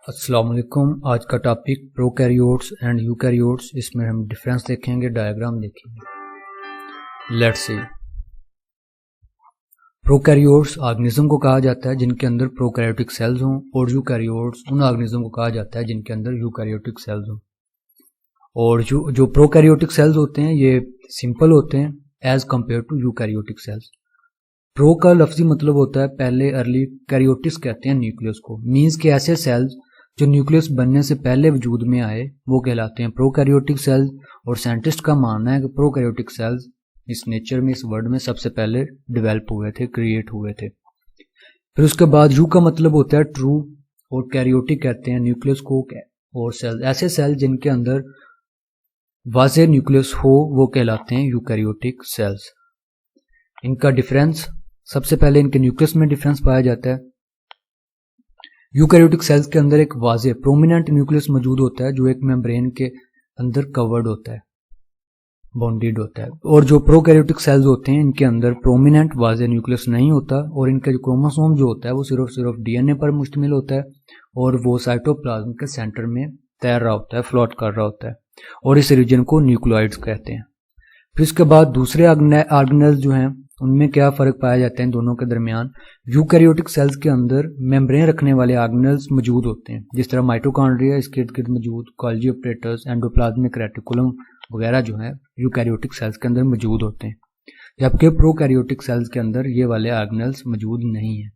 अस्सलाम वालेकुम। आज का टॉपिक प्रोकैरियोट्स एंड यूकैरियोट्स। इसमें हम डिफरेंस देखेंगे, डायग्राम देखेंगे। Let's see. प्रोकैरियोट्स ऑर्गेनिज्म को कहा जाता है जिनके अंदर प्रोकैरियोटिक सेल्स हों, और यूकैरियोट्स उन ऑर्गेनिज्म को कहा जाता है जिनके अंदर यूकैरियोटिक सेल्स हों। और जो प्रोकैरियोटिक सेल्स होते हैं ये सिंपल होते हैं as compare to eukaryotic cells. Pro का लफ्जी मतलब होता है पहले, अर्ली कैरियोटिक्स कहते हैं न्यूक्लियस को। मीन्स के ऐसे सेल्स जो न्यूक्लियस बनने से पहले वजूद में आए वो कहलाते हैं प्रोकैरियोटिक सेल्स। और साइंटिस्ट का मानना है कि प्रोकैरियोटिक सेल्स इस नेचर में, इस वर्ल्ड में सबसे पहले डेवलप हुए थे, क्रिएट हुए थे। फिर उसके बाद यू का मतलब होता है ट्रू, और कैरियोटिक कहते हैं न्यूक्लियस को। और सेल, ऐसे सेल जिनके अंदर वाज़े न्यूक्लियस हो वो कहलाते हैं यूकैरियोटिक सेल्स। इनका डिफरेंस, सबसे पहले इनके न्यूक्लियस में डिफरेंस पाया जाता है। यूकैरियोटिक सेल्स के अंदर एक वाज़े प्रोमिनेंट न्यूक्लियस मौजूद होता है जो एक मेम्ब्रेन के अंदर कवर्ड होता है, बाउंडेड होता है। और जो प्रोकैरियोटिक सेल्स होते हैं इनके अंदर प्रोमिनेंट वाज़े न्यूक्लियस नहीं होता, और इनका जो क्रोमोसोम जो होता है वो सिर्फ डीएनए पर मुश्तमिल होता है, और वो साइटोप्लाज्म के सेंटर में तैर रहा होता है, फ्लोट कर रहा होता है, और इस रीजन को न्यूक्लियोइड्स कहते हैं। फिर इसके बाद दूसरे ऑर्गेनेल्स जो हैं उनमें क्या फ़र्क पाया जाता है इन दोनों के दरमियान। यूकैरियोटिक सेल्स के अंदर मेम्ब्रेन रखने वाले ऑर्गेनेल्स मौजूद होते हैं, जिस तरह माइटोकॉन्ड्रिया इसके इर्द गिर्द मौजूद, गोल्गी ऑपरेटर्स, एंडोप्लाज्मिक रेटिकुलम वगैरह जो है यूकैरियोटिक सेल्स के अंदर मौजूद होते हैं, जबकि प्रोकैरियोटिक सेल्स के अंदर ये वाले ऑर्गेनेल्स मौजूद नहीं है।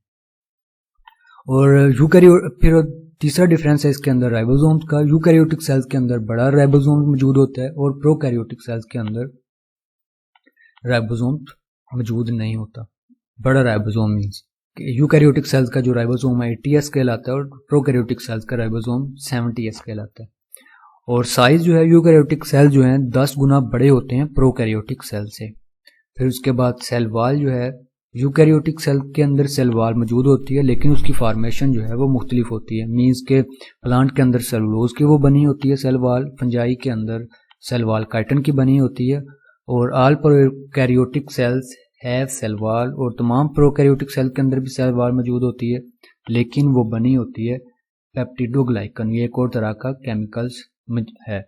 और फिर तीसरा डिफरेंस है इसके अंदर राइबोसोम्स का। यूकैरियोटिक सेल्स के अंदर बड़ा राइबोसोम मौजूद होता है, और प्रोकैरियोटिक सेल्स के अंदर राइबोसोम मौजूद नहीं होता। बड़ा राइबोसोम मीन्स यूकैरियोटिक सेल्स का जो राइबोसोम है 80S कहलाता है, और प्रोकैरियोटिक सेल्स का राइबोसोम 70S कहलाता है। और साइज जो है यूकैरियोटिक सेल जो है 10 गुना बड़े होते हैं प्रोकैरियोटिक सेल से। फिर उसके बाद सेल वाल जो है, यूकैरियोटिक सेल के अंदर सेल वाल मौजूद होती है, लेकिन उसकी फॉर्मेशन जो है वो मुख्तलिफ होती है। मीन्स के प्लांट के अंदर सेलुलोज की वो बनी होती है सेल वाल, फंजाई के अंदर सेल वाल काइटन की बनी होती है, और all prokaryotic cells have cell wall, और तमाम प्रोकैरियोटिक सेल के अंदर भी सेल वाल मौजूद होती है, लेकिन वो बनी होती है पेप्टिडोग्लाइकन, ये एक और तरह का केमिकल्स है।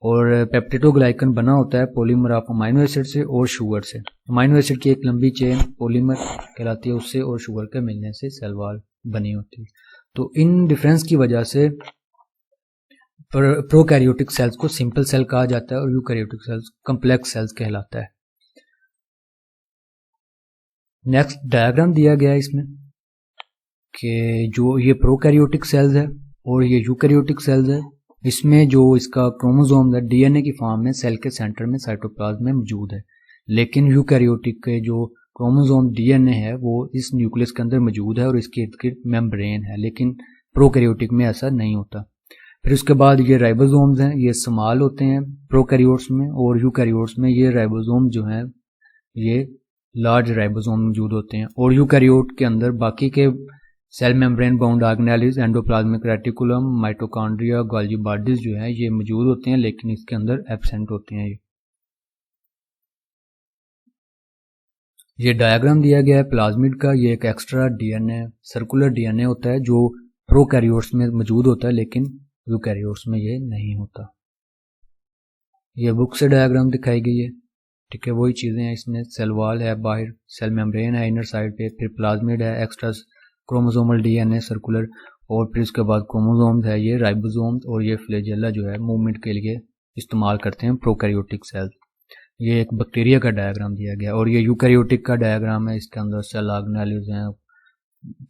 और पेप्टिडोग्लाइकन बना होता है पॉलीमर ऑफ अमाइनो एसिड से और शुगर से। अमाइनो एसिड की एक लंबी चेन पॉलीमर कहलाती है उससे, और शुगर के मिलने से सेल वाल बनी होती है। तो इन डिफरेंस की वजह से प्रोकैरियोटिक सेल्स को सिंपल सेल कहा जाता है, और यूकैरियोटिक सेल्स कॉम्प्लेक्स सेल्स कहलाता है। नेक्स्ट डायग्राम दिया गया है इसमें कि जो ये प्रोकैरियोटिक सेल्स है और ये यूकैरियोटिक सेल्स है, इसमें जो इसका क्रोमोसोम है डीएनए की फॉर्म में सेल के सेंटर में साइटोप्लाज्म में मौजूद है, लेकिन यूकैरियोटिक के जो क्रोमोसोम डीएनए है वो इस न्यूक्लियस के अंदर मौजूद है और इसके इर्द गिर्द मेम्ब्रेन है, लेकिन प्रोकैरियोटिक में ऐसा नहीं होता। फिर उसके बाद ये राइबोसोम्स हैं, ये स्मॉल होते हैं प्रोकैरियोट्स में, और यूकैरियोट्स में ये राइबोसोम जो हैं ये लार्ज राइबोसोम मौजूद होते हैं। और यूकैरियोट के अंदर बाकी के cell membrane bound organelles, endoplasmic reticulum, mitochondria, Golgi bodies जो है ये मौजूद होते हैं, लेकिन इसके अंदर एब्सेंट होते हैं। ये डायग्राम दिया गया है प्लाज्मिड का। ये एक एक्स्ट्रा डीएनए, सर्कुलर डीएनए होता है जो प्रोकैरियोट्स में मौजूद होता है, लेकिन यूकैरियोट्स में ये नहीं होता। ये बुक से डायग्राम दिखाई गई है, ठीक है, वही चीज़ें हैं इसमें। सेल वाल है बाहर, सेल मेम्ब्रेन है इनर साइड पे, फिर प्लाज्मिड है, एक्स्ट्रा क्रोमोसोमल डीएनए सर्कुलर, और फिर उसके बाद क्रोमोसोम्स है ये राइबोसोम्स, और ये फ्लैजेला जो है मूवमेंट के लिए इस्तेमाल करते हैं प्रोकैरियोटिक सेल्स। ये एक बैक्टीरिया का डायग्राम दिया गया, और ये यूकैरियोटिक का डायग्राम है। इसके अंदर सेल ऑर्गेनेल्स हैं,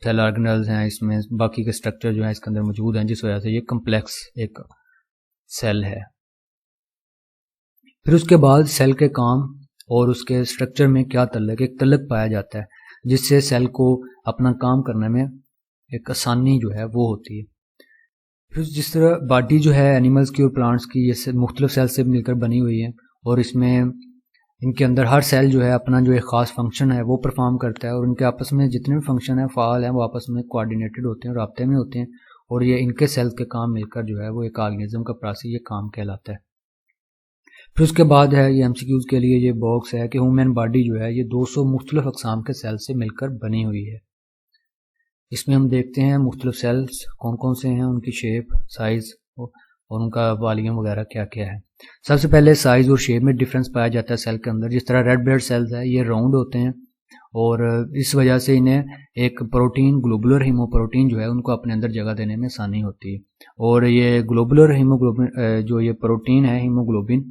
सेल ऑर्गेनेल्स हैं, इसमें बाकी के स्ट्रक्चर जो है इसके अंदर मौजूद हैं, जिस वजह से ये कम्प्लेक्स एक सेल है। फिर उसके बाद सेल के काम और उसके स्ट्रक्चर में क्या तल्लक, एक तल्लक पाया जाता है जिससे सेल को अपना काम करने में एक आसानी जो है वो होती है। फिर जिस तरह बॉडी जो है एनिमल्स की और प्लांट्स की ये मुख्तलिफ सेल से मिलकर बनी हुई है, और इसमें इनके अंदर हर सेल जो है अपना जो एक ख़ास फंक्शन है वो परफॉर्म करता है, और इनके आपस में जितने भी फंक्शन है फ़ाल हैं वो आपस में कोऑर्डिनेटेड होते हैं, राब्ते में होते हैं, और ये इनके सेल्स के काम मिलकर जो है वो एक ऑर्गेनिज्म का प्रोसेस, ये काम कहलाता है। फिर उसके बाद है ये एमसीक्यूज के लिए ये बॉक्स है कि ह्यूमन बॉडी जो है ये 200 मुख्तलिफ अक़साम के सेल से मिलकर बनी हुई है। इसमें हम देखते हैं मुख्तलिफ सेल्स कौन कौन से हैं, उनकी शेप, साइज़ और उनका वॉल्यूम वगैरह क्या क्या है। सबसे पहले साइज़ और शेप में डिफरेंस पाया जाता है सेल के अंदर। जिस तरह रेड ब्लड सेल्स है ये राउंड होते हैं और इस वजह से इन्हें एक प्रोटीन ग्लोबुलर हीमोप्रोटीन जो है उनको अपने अंदर जगह देने में आसानी होती है। और ये ग्लोबुलर हीमोग्लोबिन जो ये प्रोटीन है हीमोग्लोबिन,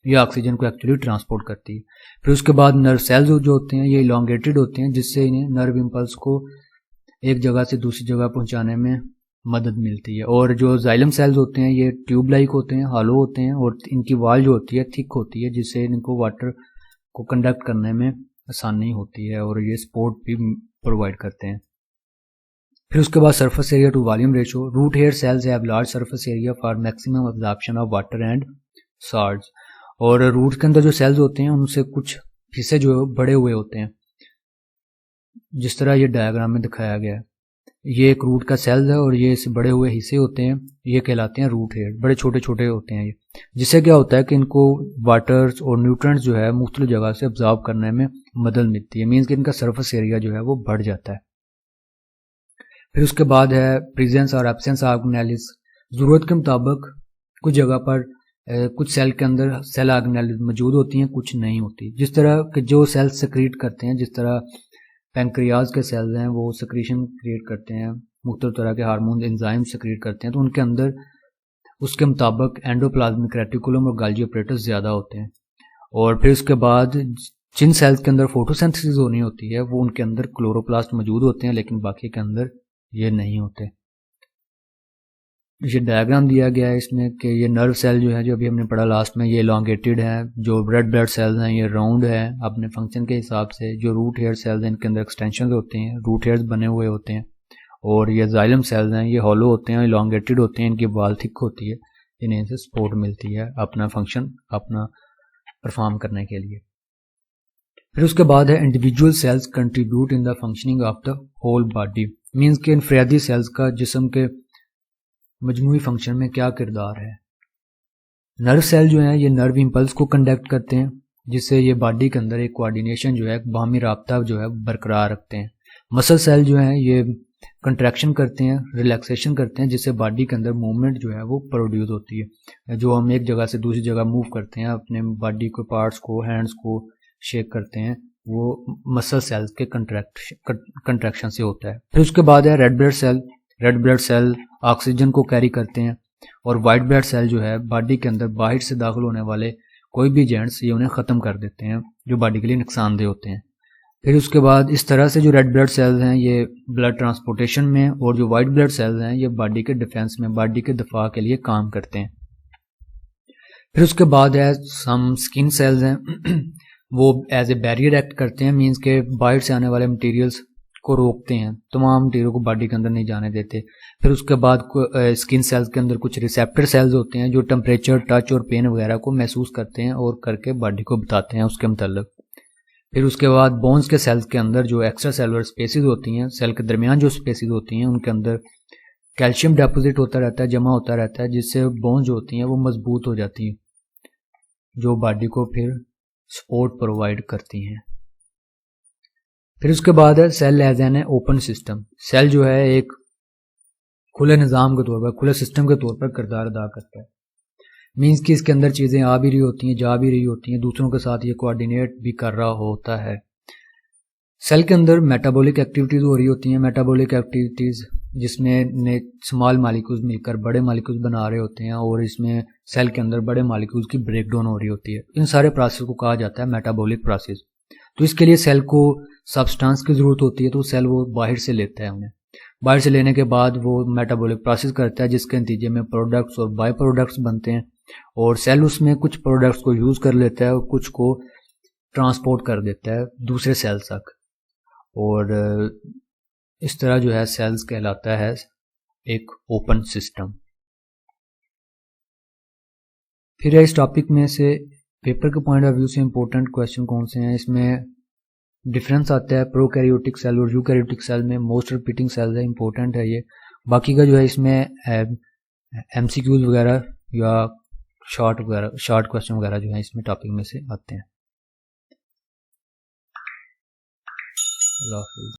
ये ऑक्सीजन को एक्चुअली ट्रांसपोर्ट करती है। फिर उसके बाद नर्व सेल्स जो होते हैं ये इलोंगेटेड होते हैं, जिससे इन्हें नर्व इम्पल्स को एक जगह से दूसरी जगह पहुंचाने में मदद मिलती है। और जो जाइलम सेल्स होते हैं ये ट्यूब लाइक होते हैं, हॉलो होते हैं और इनकी वॉल जो होती है थिक होती है, जिससे इनको वाटर को कंडक्ट करने में आसानी होती है और ये सपोर्ट भी प्रोवाइड करते हैं। फिर उसके बाद surface area to volume ratio. Root hair cells have large surface area for maximum absorption of water and salts. और रूट के अंदर जो सेल्स होते हैं उनसे कुछ हिस्से जो बड़े हुए होते हैं, जिस तरह ये डायग्राम में दिखाया गया है। ये एक रूट का सेल है और ये इससे बड़े हुए हिस्से होते हैं, ये कहलाते हैं रूट हेयर। बड़े छोटे छोटे होते हैं ये, जिससे क्या होता है कि इनको वाटर्स और न्यूट्रिएंट्स जो है मुख्तलिफ जगह से ऑब्जॉर्व करने में मदद मिलती है। मीन्स कि इनका सरफेस एरिया जो है वो बढ़ जाता है। फिर उसके बाद है प्रेजेंस और एब्सेंस ऑर्गेनेलिस। ज़रूरत के मुताबिक कुछ जगह पर कुछ सेल के अंदर सेल ऑर्गेनेलिस मौजूद होती हैं, कुछ नहीं होती। जिस तरह के जो सेल सेक्रीट करते हैं, जिस तरह पैंक्रियाज के सेल्स हैं वो सेक्रीशन क्रिएट करते हैं, मुख्तलिफ तरह के हार्मोन एंजाइम सेक्रीट करते हैं, तो उनके अंदर उसके मुताबिक एंडोप्लाज्मिक रेटिकुलम और गोल्गी अपरेटस ज़्यादा होते हैं। और फिर उसके बाद जिन सेल्स के अंदर फोटोसिंथेसिस होनी होती है वो उनके अंदर क्लोरोप्लास्ट मौजूद होते हैं, लेकिन बाकी के अंदर ये नहीं होते। ये डायग्राम दिया गया है इसमें कि ये नर्व सेल जो है, जो अभी हमने पढ़ा लास्ट में, ये elongated है। जो रेड ब्लड सेल्स हैं ये राउंड है अपने फंक्शन के हिसाब से। जो रूट हेयर सेल्स हैं इनके अंदर एक्सटेंशन होते हैं, रूट हेयर्स बने हुए होते हैं। और ये जाइलम सेल्स हैं ये हॉलो होते हैं, elongated होते हैं, इनकी वॉल थिक होती है, इन्हें से सपोर्ट मिलती है अपना फंक्शन अपना परफॉर्म करने के लिए। फिर उसके बाद है individual cells contribute in the functioning of the whole body. Means के इनफरादी सेल्स का जिस्म के मजमूई फंक्शन में क्या किरदार है। नर्व सेल जो है ये नर्व इंपल्स को कंडक्ट करते हैं, जिससे ये बॉडी के अंदर एक कोऑर्डिनेशन जो है, बाहमी राब्ता जो है बरकरार रखते हैं। मसल सेल जो है ये कंट्रैक्शन करते हैं, रिलैक्सेशन करते हैं, जिससे बॉडी के अंदर मूवमेंट जो है वो प्रोड्यूस होती है। जो हम एक जगह से दूसरी जगह मूव करते हैं, अपने बॉडी को पार्ट्स को, हैंड्स को शेक करते हैं, वो मसल सेल्स के कंट्रैक्शन से होता है। फिर उसके बाद है red blood cell. Red blood cell oxygen को कैरी करते हैं और वाइट ब्लड सेल जो है बॉडी के अंदर बाहर से दाखिल होने वाले कोई भी एजेंट्स ये उन्हें ख़त्म कर देते हैं, जो बॉडी के लिए नुकसानदेह होते हैं। फिर उसके बाद इस तरह से जो रेड ब्लड सेल्स हैं ये ब्लड ट्रांसपोर्टेशन में, और जो वाइट ब्लड सेल्स हैं ये बॉडी के डिफेंस में, बॉडी के दफा के लिए काम करते हैं। फिर उसके बाद है सम स्किन सेल्स हैं वो एज ए बैरियर एक्ट करते हैं, मीन्स के बाहर से आने वाले मटेरियल्स को रोकते हैं, तमाम मटेरियल को बॉडी के अंदर नहीं जाने देते। फिर उसके बाद स्किन सेल्स के अंदर कुछ रिसेप्टर सेल्स होते हैं जो टेम्परेचर, टच और पेन वगैरह को महसूस करते हैं और करके बॉडी को बताते हैं उसके मतलब। फिर उसके बाद बोन्स के सेल्स के अंदर जो एक्स्ट्रा सेलुलर स्पेसिस होती हैं, सेल के दरमियान जो स्पेसिस होती हैं, उनके अंदर कैल्शियम डिपॉजिट होता रहता है, जमा होता रहता है, जिससे बोन्स जो होती हैं वो मजबूत हो जाती हैं, जो बॉडी को फिर सपोर्ट प्रोवाइड करती हैं। फिर उसके बाद है cell as an open system. Cell जो है एक खुले निज़ाम के तौर पर, खुले सिस्टम के तौर पर किरदार अदा करता है। मीन्स कि इसके अंदर चीज़ें आ भी रही होती हैं, जा भी रही होती हैं, दूसरों के साथ ये कोऑर्डिनेट भी कर रहा होता है। सेल के अंदर मेटाबॉलिक एक्टिविटीज़ हो रही होती हैं, मेटाबॉलिक एक्टिविटीज़ जिसमें स्मॉल मालिक्यूल्स मिलकर बड़े मालिक्यूल्स बना रहे होते हैं, और इसमें सेल के अंदर बड़े मालिक्यूल्स की ब्रेकडाउन हो रही होती है। इन सारे प्रोसेस को कहा जाता है मेटाबॉलिक प्रोसेस। तो इसके लिए सेल को सब्सटेंस की ज़रूरत होती है, तो सेल वो बाहर से लेता है उन्हें। बाहर से लेने के बाद वो मेटाबॉलिक प्रोसेस करता है, जिसके नतीजे में प्रोडक्ट्स और बाय प्रोडक्ट्स बनते हैं, और सेल उसमें कुछ प्रोडक्ट्स को यूज़ कर लेता है और कुछ को ट्रांसपोर्ट कर देता है दूसरे सेल्स तक। और इस तरह जो है सेल्स कहलाता है एक ओपन सिस्टम। फिर इस टॉपिक में से पेपर के पॉइंट ऑफ व्यू से इंपॉर्टेंट क्वेश्चन कौन से हैं, इसमें डिफरेंस आता है प्रोकैरियोटिक सेल और यूकैरियोटिक सेल में। मोस्ट रिपीटिंग सेल है, इंपॉर्टेंट है ये। बाकी का जो है इसमें एमसीक्यूज वगैरह या शॉर्ट क्वेश्चन वगैरह जो है इसमें टॉपिक में से आते हैं।